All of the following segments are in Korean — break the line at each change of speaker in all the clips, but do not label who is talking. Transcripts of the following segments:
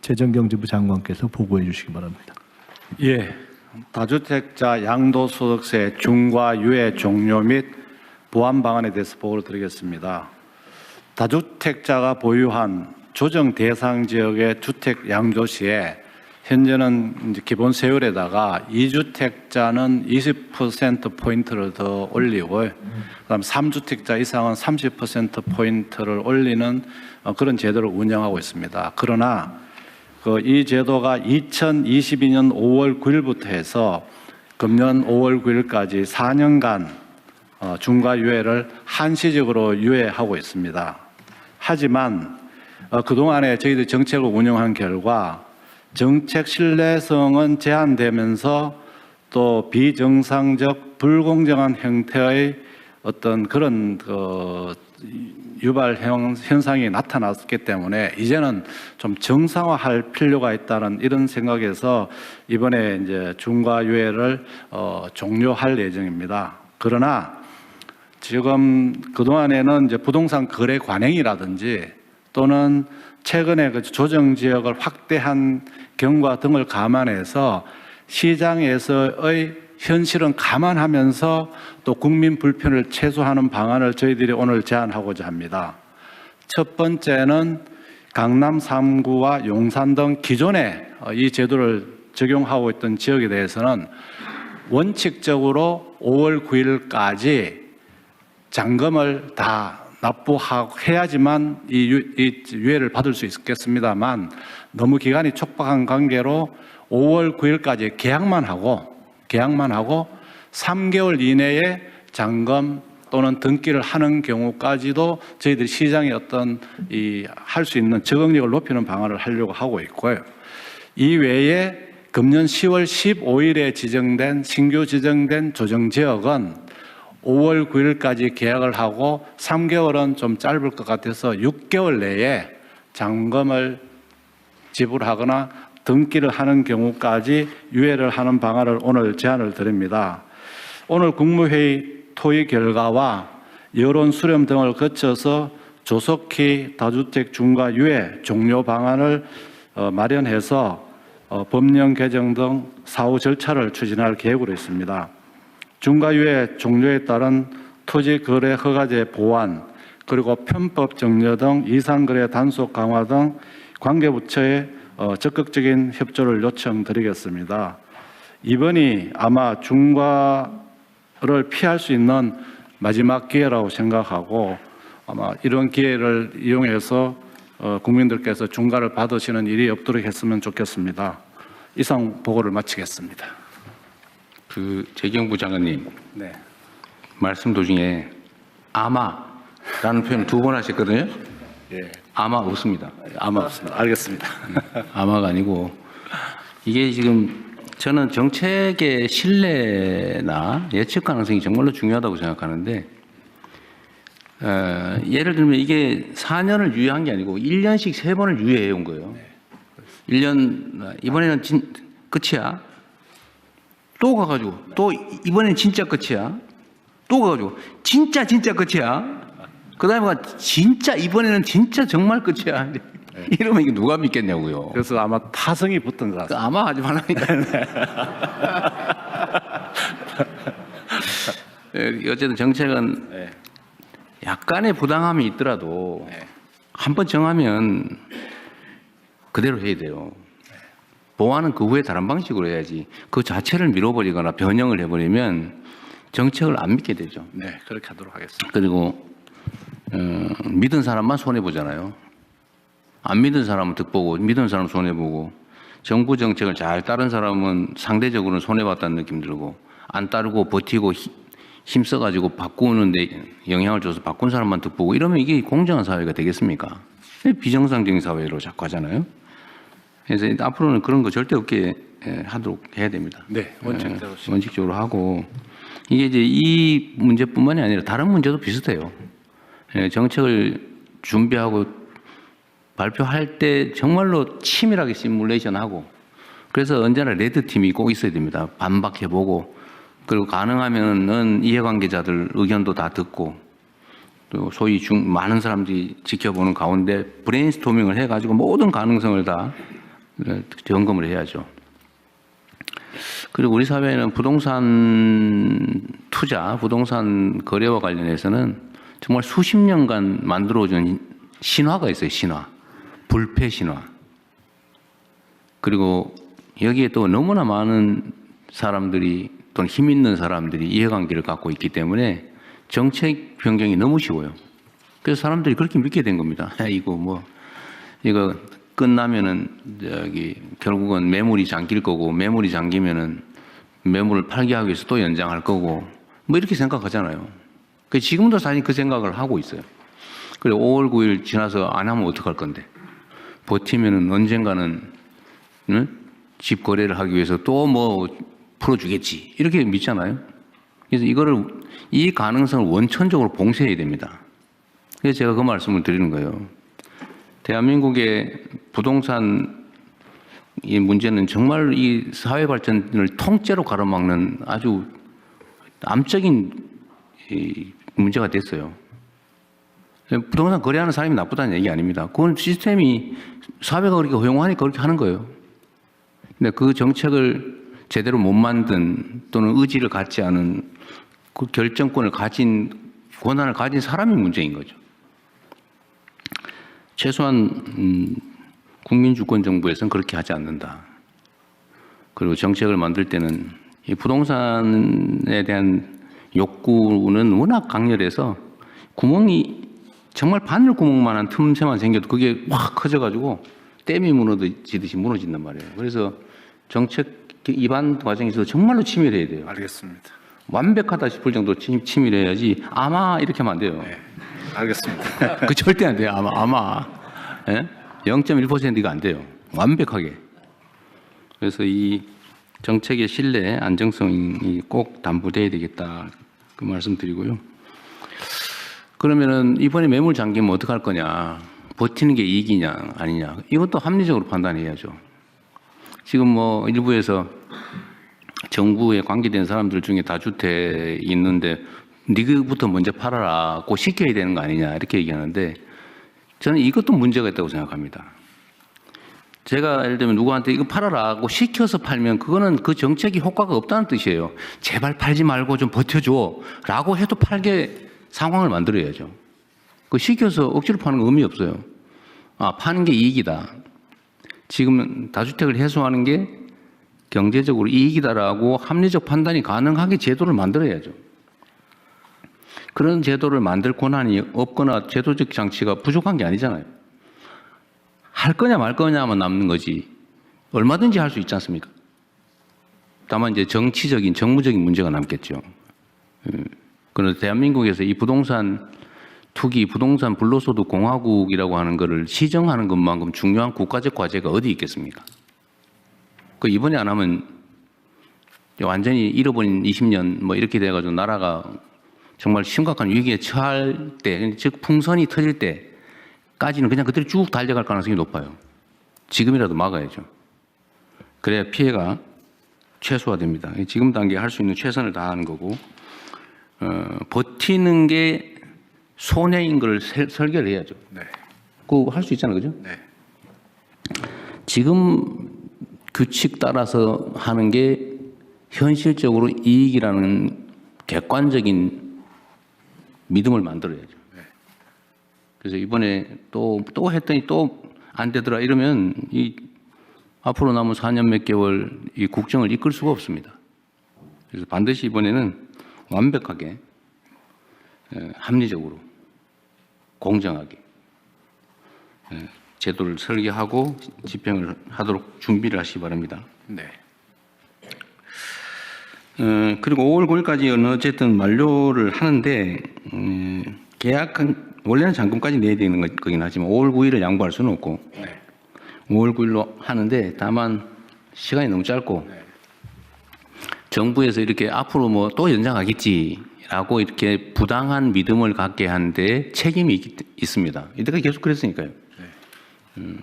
재정경제부 장관께서 보고해 주시기 바랍니다.
예, 다주택자 양도소득세 중과 유예 종료 및 보완 방안에 대해서 보고를 드리겠습니다. 다주택자가 보유한 조정 대상 지역의 주택 양도 시에 현재는 이제 기본 세율에다가 2주택자는 20%포인트를 더 올리고 그다음 3주택자 이상은 30%포인트를 올리는 그런 제도를 운영하고 있습니다. 그러나 이 제도가 2022년 5월 9일부터 해서 금년 5월 9일까지 4년간 중과 유예를 한시적으로 유예하고 있습니다. 하지만 그동안에 저희들이 정책을 운영한 결과 정책 신뢰성은 제한되면서 또 비정상적 불공정한 형태의 어떤 그런 유발 현상이 나타났기 때문에 이제는 좀 정상화할 필요가 있다는 이런 생각에서 이번에 이제 중과 유예를 종료할 예정입니다. 그러나 지금 그동안에는 이제 부동산 거래 관행이라든지 또는 최근에 그 조정 지역을 확대한 경과 등을 감안해서 시장에서의 현실은 감안하면서 또 국민 불편을 최소화하는 방안을 저희들이 오늘 제안하고자 합니다. 첫 번째는 강남 3구와 용산 등 기존에 이 제도를 적용하고 있던 지역에 대해서는 원칙적으로 5월 9일까지 잔금을 다 납부해야지만 이 유예를 받을 수 있겠습니다만 너무 기간이 촉박한 관계로 5월 9일까지 계약만 하고 3개월 이내에 잔금 또는 등기를 하는 경우까지도 저희들이 시장에 어떤 할 수 있는 적응력을 높이는 방안을 하려고 하고 있고요. 이 외에 금년 10월 15일에 신규 지정된 조정 지역은 5월 9일까지 계약을 하고 3개월은 좀 짧을 것 같아서 6개월 내에 잔금을 지불하거나 등기를 하는 경우까지 유예를 하는 방안을 오늘 제안을 드립니다. 오늘 국무회의 토의 결과와 여론 수렴 등을 거쳐서 조속히 다주택 중과 유예 종료 방안을 마련해서 법령 개정 등 사후 절차를 추진할 계획으로 있습니다. 중과유예 종료에 따른 토지거래 허가제 보완 그리고 편법 정려 등 이상거래 단속 강화 등 관계부처의 적극적인 협조를 요청드리겠습니다. 이번이 아마 중과를 피할 수 있는 마지막 기회라고 생각하고 아마 이런 기회를 이용해서 국민들께서 중과를 받으시는 일이 없도록 했으면 좋겠습니다. 이상 보고를 마치겠습니다.
재경부 장관님,
네.
말씀 도중에 아마라는 표현 2번 하셨거든요.
예.
아마 없습니다.
아마 없습니다. 알겠습니다.
아마가 아니고 이게 지금 저는 정책의 신뢰나 예측 가능성이 정말로 중요하다고 생각하는데 예를 들면 이게 4년을 유예한 게 아니고 1년씩 3번을 유예해 온 거예요. 1년 이번에는 끝이야. 또 가가지고 또 이번엔 진짜 끝이야. 또 가가지고 진짜 끝이야. 그다음에 진짜 이번에는 진짜 정말 끝이야. 네. 이러면 이게 누가 믿겠냐고요.
그래서 아마 타성이 붙은 것 같습니다.
아마 하지 말라니까. 어쨌든 정책은 약간의 부당함이 있더라도 한번 정하면 그대로 해야 돼요. 보완은 그 후에 다른 방식으로 해야지 그 자체를 밀어버리거나 변형을 해버리면 정책을 안 믿게 되죠.
네, 그렇게 하도록 하겠습니다.
그리고 믿은 사람만 손해보잖아요. 안 믿은 사람은 득보고 믿은 사람은 손해보고 정부 정책을 잘 따른 사람은 상대적으로는 손해봤다는 느낌 들고 안 따르고 버티고 힘써가지고 바꾸는데 영향을 줘서 바꾼 사람만 득보고 이러면 이게 공정한 사회가 되겠습니까? 비정상적인 사회로 자꾸 하잖아요. 그래서 앞으로는 그런 거 절대 없게 하도록 해야 됩니다.
네, 원칙대로.
원칙적으로 하고 이게 이제 이 문제뿐만이 아니라 다른 문제도 비슷해요. 정책을 준비하고 발표할 때 정말로 치밀하게 시뮬레이션하고 그래서 언제나 레드팀이 꼭 있어야 됩니다. 반박해보고 그리고 가능하면은 이해관계자들 의견도 다 듣고 또 소위 많은 사람들이 지켜보는 가운데 브레인스토밍을 해가지고 모든 가능성을 다 점검을 해야죠. 그리고 우리 사회는 부동산 투자, 부동산 거래와 관련해서는 정말 수십 년간 만들어준 신화가 있어요. 신화. 불패 신화. 그리고 여기에 또 너무나 많은 사람들이 또는 힘 있는 사람들이 이해관계를 갖고 있기 때문에 정책 변경이 너무 쉬워요. 그래서 사람들이 그렇게 믿게 된 겁니다. 이거 끝나면은 결국은 매물이 잠길 거고, 매물이 잠기면은 매물을 팔게 하기 위해서 또 연장할 거고, 뭐 이렇게 생각하잖아요. 지금도 사실 그 생각을 하고 있어요. 그래 5월 9일 지나서 안 하면 어떡할 건데? 버티면은 언젠가는 집 거래를 하기 위해서 또 뭐 풀어주겠지. 이렇게 믿잖아요. 그래서 이 가능성을 원천적으로 봉쇄해야 됩니다. 그래서 제가 그 말씀을 드리는 거예요. 대한민국의 부동산 이 문제는 정말 이 사회 발전을 통째로 가로막는 아주 암적인 문제가 됐어요. 부동산 거래하는 사람이 나쁘다는 얘기 아닙니다. 그건 시스템이 사회가 그렇게 허용하니까 그렇게 하는 거예요. 근데 그 정책을 제대로 못 만든 또는 의지를 갖지 않은 그 결정권을 권한을 가진 사람이 문제인 거죠. 최소한 국민주권정부에서는 그렇게 하지 않는다. 그리고 정책을 만들 때는 이 부동산에 대한 욕구는 워낙 강렬해서 구멍이 정말 바늘 구멍만한 틈새만 생겨도 그게 확 커져가지고 댐이 무너지듯이 무너진단 말이에요. 그래서 정책 입안 과정에서 정말로 치밀해야 돼요.
알겠습니다.
완벽하다 싶을 정도로 치밀해야지 아마 이렇게 하면 안 돼요.
네, 알겠습니다.
그 절대 안 돼요. 아마. 예? 0.1%가 안 돼요. 완벽하게. 그래서 이 정책의 신뢰, 안정성이 꼭 담보돼야 되겠다. 그 말씀 드리고요. 그러면은 이번에 매물 잠기면 어떡할 거냐. 버티는 게 이익이냐, 아니냐. 이것도 합리적으로 판단해야죠. 지금 뭐 일부에서 정부에 관계된 사람들 중에 다주택이 있는데 니그부터 먼저 팔아라고 시켜야 되는 거 아니냐 이렇게 얘기하는데 저는 이것도 문제가 있다고 생각합니다. 제가 예를 들면 누구한테 이거 팔아라고 시켜서 팔면 그거는 그 정책이 효과가 없다는 뜻이에요. 제발 팔지 말고 좀 버텨줘 라고 해도 팔게 상황을 만들어야죠. 그 시켜서 억지로 파는 거 의미 없어요. 파는 게 이익이다. 지금 다주택을 해소하는 게 경제적으로 이익이다라고 합리적 판단이 가능하게 제도를 만들어야죠. 그런 제도를 만들 권한이 없거나 제도적 장치가 부족한 게 아니잖아요. 할 거냐 말 거냐만 남는 거지 얼마든지 할 수 있지 않습니까? 다만 이제 정치적인 정무적인 문제가 남겠죠. 그런데 대한민국에서 이 부동산 투기, 부동산 불로소득 공화국이라고 하는 것을 시정하는 것만큼 중요한 국가적 과제가 어디 있겠습니까? 그 이번에 안 하면 완전히 잃어버린 20년 뭐 이렇게 돼가지고 나라가 정말 심각한 위기에 처할 때, 즉 풍선이 터질 때까지는 그냥 그대로 쭉 달려갈 가능성이 높아요. 지금이라도 막아야죠. 그래야 피해가 최소화됩니다. 지금 단계에 할 수 있는 최선을 다하는 거고 버티는 게 손해인 걸 설계를 해야죠.
네.
그거 할 수 있잖아요, 그죠?
네.
지금 규칙 따라서 하는 게 현실적으로 이익이라는 객관적인 믿음을 만들어야죠.
네.
그래서 이번에 또 했더니 또 안 되더라 이러면 앞으로 남은 4년 몇 개월 이 국정을 이끌 수가 없습니다. 그래서 반드시 이번에는 완벽하게 합리적으로 공정하게 제도를 설계하고 집행을 하도록 준비를 하시기 바랍니다.
네.
그리고 5월 9일까지는 어쨌든 만료를 하는데 계약한 원래는 잔금까지 내야 되는 거긴 하지만 5월 9일을 양보할 수는 없고
네.
5월 9일로 하는데 다만 시간이 너무 짧고
네.
정부에서 이렇게 앞으로 뭐 또 연장하겠지라고 이렇게 부당한 믿음을 갖게 하는데 책임이 있습니다. 이때까지 계속 그랬으니까요.
네.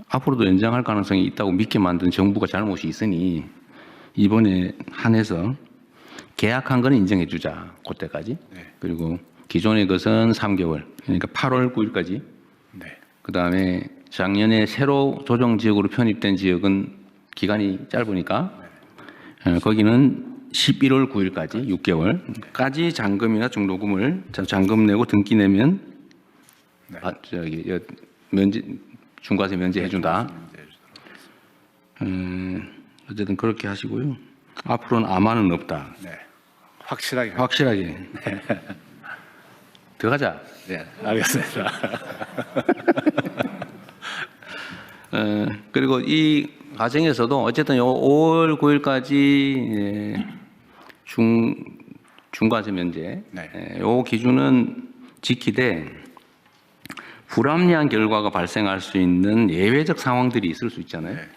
앞으로도 연장할 가능성이 있다고 믿게 만든 정부가 잘못이 있으니 이번에 한해서 계약한 거는 인정해 주자. 그때까지.
네.
그리고 기존의 것은 3개월. 그러니까 8월 9일까지.
네.
그다음에 작년에 새로 조정 지역으로 편입된 지역은 기간이 짧으니까 거기는 11월 9일까지 6개월까지 잔금이나 중도금을 잔금 내고 등기 내면 면제 중과세 면제해 준다. 어쨌든 그렇게 하시고요. 앞으로는 아마는 없다.
네. 확실하게.
확실하게. 들어가자.
네, 알겠습니다.
그리고 이 과정에서도 어쨌든 요 5월 9일까지 중과세 면제
네.
요 기준은 지키되 불합리한 결과가 발생할 수 있는 예외적 상황들이 있을 수 있잖아요.
네.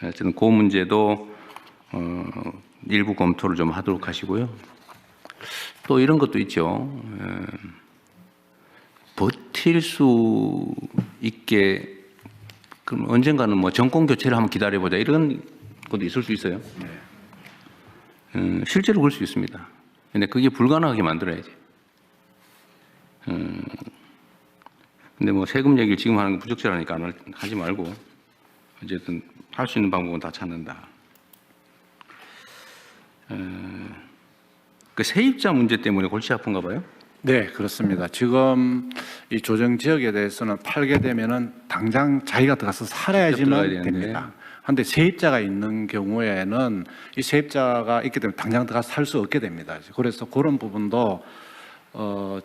어쨌든 그 문제도 일부 검토를 좀 하도록 하시고요. 또 이런 것도 있죠. 버틸 수 있게 그럼 언젠가는 뭐 정권 교체를 한번 기다려보자 이런 것도 있을 수 있어요. 실제로 그럴 수 있습니다. 근데 그게 불가능하게 만들어야지. 근데 뭐 세금 얘기를 지금 하는 건 부적절하니까 하지 말고 어쨌든 할 수 있는 방법은 다 찾는다. 그 세입자 문제 때문에 골치 아픈가 봐요.
네, 그렇습니다. 지금 이 조정 지역에 대해서는 팔게 되면은 당장 자기가 들어가서
직접
살아야지만
들어가야 되는데.
됩니다. 그런데 세입자가 있는 경우에는 이 세입자가 있기 때문에 당장 들어가서 살 수 없게 됩니다. 그래서 그런 부분도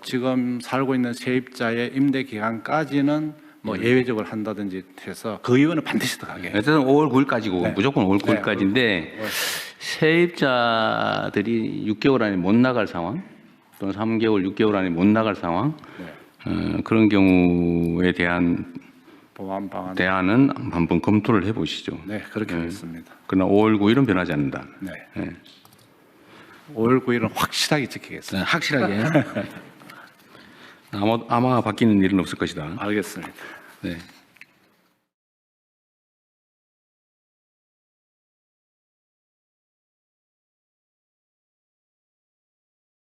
지금 살고 있는 세입자의 임대 기간까지는 뭐 예외적으로 한다든지 해서 그 이유는 반드시 들어가게.
어쨌든 5월 9일까지고
네.
무조건 5월
네,
9일까지인데 세입자들이 6개월 안에 못 나갈 상황 또는 3개월, 6개월 안에 못 나갈 상황 그런 경우에 대한
보완 방안.
대안은 한번 검토를 해보시죠.
네, 그렇게 하겠습니다.
그러나 5월 9일은 변하지 않는다.
네.
네.
5월 9일은 확실하게 지키겠습니다.
확실하게. 아마 바뀌는 일은 없을 것이다.
알겠습니다.
네.